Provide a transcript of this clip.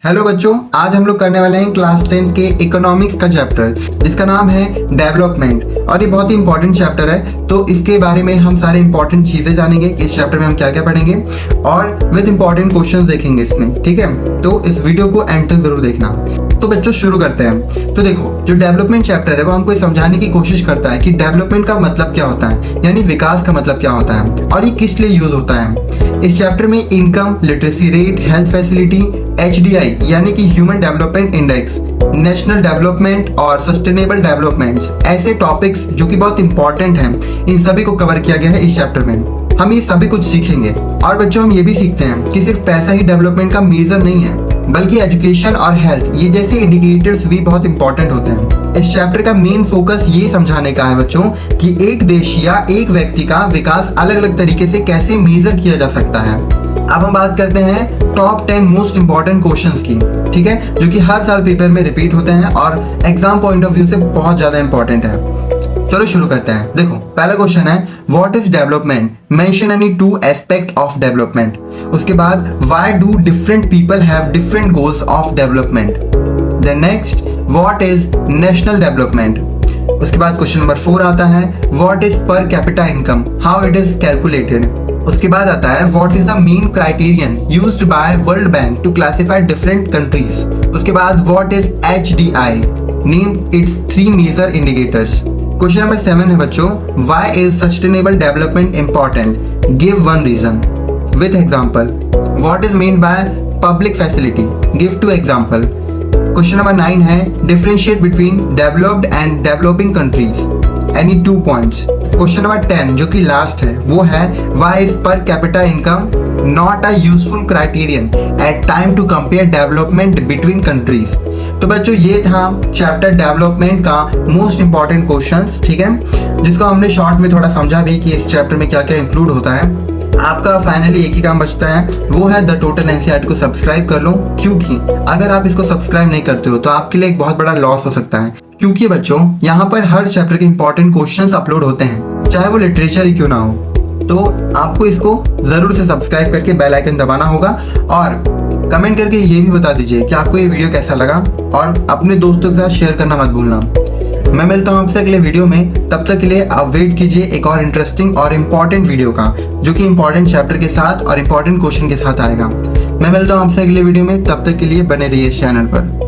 Hello बच्चों, आज हम लोग करने वाले हैं क्लास 10 के इकोनॉमिक्स का चैप्टर जिसका नाम है डेवलपमेंट। और ये बहुत ही इंपॉर्टेंट चैप्टर है, तो इसके बारे में हम सारे इंपॉर्टेंट चीज़ें जानेंगे कि इस चैप्टर में हम क्या क्या पढ़ेंगे और विद इंपॉर्टेंट क्वेश्चंस देखेंगे इसमें। ठीक है, तो इस वीडियो को एंड तक जरूर देखना। तो बच्चों शुरू करते हैं। तो देखो, जो डेवलपमेंट चैप्टर है वो हमको समझाने की कोशिश करता है कि डेवलपमेंट का मतलब क्या होता है, यानी विकास का मतलब क्या होता है और ये किस लिए यूज होता है। इस चैप्टर में income, literacy rate, health facility, HDI यानी कि human development index, national development और सस्टेनेबल डेवलपमेंट्स, ऐसे टॉपिक्स जो कि बहुत इंपॉर्टेंट हैं, इन सभी को कवर किया गया है इस चैप्टर में। हम ये सभी कुछ सीखेंगे। और बच्चों हम ये भी सीखते हैं कि सिर्फ पैसा ही डेवलपमेंट का मेजर नहीं है, बल्कि एजुकेशन और हेल्थ ये जैसे इंडिकेटर्स भी बहुत इंपॉर्टेंट होते हैं। इस चैप्टर का मेन फोकस ये समझाने का है बच्चों कि एक देश या एक व्यक्ति का विकास अलग अलग तरीके से कैसे मेजर किया जा सकता है। अब हम बात करते हैं टॉप 10 मोस्ट इंपॉर्टेंट क्वेश्चंस की, ठीक है, जो कि हर साल पेपर में रिपीट होते हैं और एग्जाम पॉइंट ऑफ व्यू से बहुत ज्यादा इंपॉर्टेंट है। चलो शुरू करते हैं। देखो, पहला क्वेश्चन है what is development, mention any two aspect of development. उसके बाद why do different people have different goals of development. Then next what is national development. उसके बाद क्वेश्चन नंबर 4 आता है what is per capita income, how it is calculated. उसके बाद आता है what is the main criterion used by World Bank to classify different countries. उसके बाद what is HDI, name it's 3 major indicators. Question number 7 है बच्चों why is sustainable development important, give one reason with example. What is mean by public facility, give 2 example. Question number 9 है differentiate between developed and developing countries, any 2 points. Question number 10 जो कि last है वो है why is per capita income not a useful criterion at time to compare development between countries. तो बच्चों ये था चैप्टर डेवलपमेंट का मोस्ट इंपॉर्टेंट क्वेश्चंस, ठीक है, जिसको हमने शॉर्ट में थोड़ा समझा भी कि इस चैप्टर में क्या क्या इंक्लूड होता है। आपका फाइनली एक ही काम बचता है, वो है द टोटल NCERT को सब्सक्राइब कर लो, क्योंकि अगर आप इसको सब्सक्राइब नहीं करते हो तो आपके लिए एक बहुत बड़ा लॉस हो सकता है। क्योंकि बच्चों यहाँ पर हर चैप्टर के इंपॉर्टेंट क्वेश्चंस अपलोड होते हैं, चाहे वो लिटरेचर ही क्यों ना हो। तो आपको इसको जरूर से सब्सक्राइब करके बेल आइकन दबाना होगा और कमेंट करके ये भी बता दीजिए कि आपको ये वीडियो कैसा लगा और अपने दोस्तों के साथ शेयर करना मत भूलना। मैं मिलता हूँ आपसे अगले वीडियो में, तब तक के लिए आप वेट कीजिए एक और इंटरेस्टिंग और इम्पॉर्टेंट वीडियो का, जो कि इम्पॉर्टेंट चैप्टर के साथ और इम्पॉर्टेंट क्वेश्चन के साथ आएगा। मैं मिलता हूँ आपसे अगले वीडियो में, तब तक के लिए बने रहिए इस चैनल पर।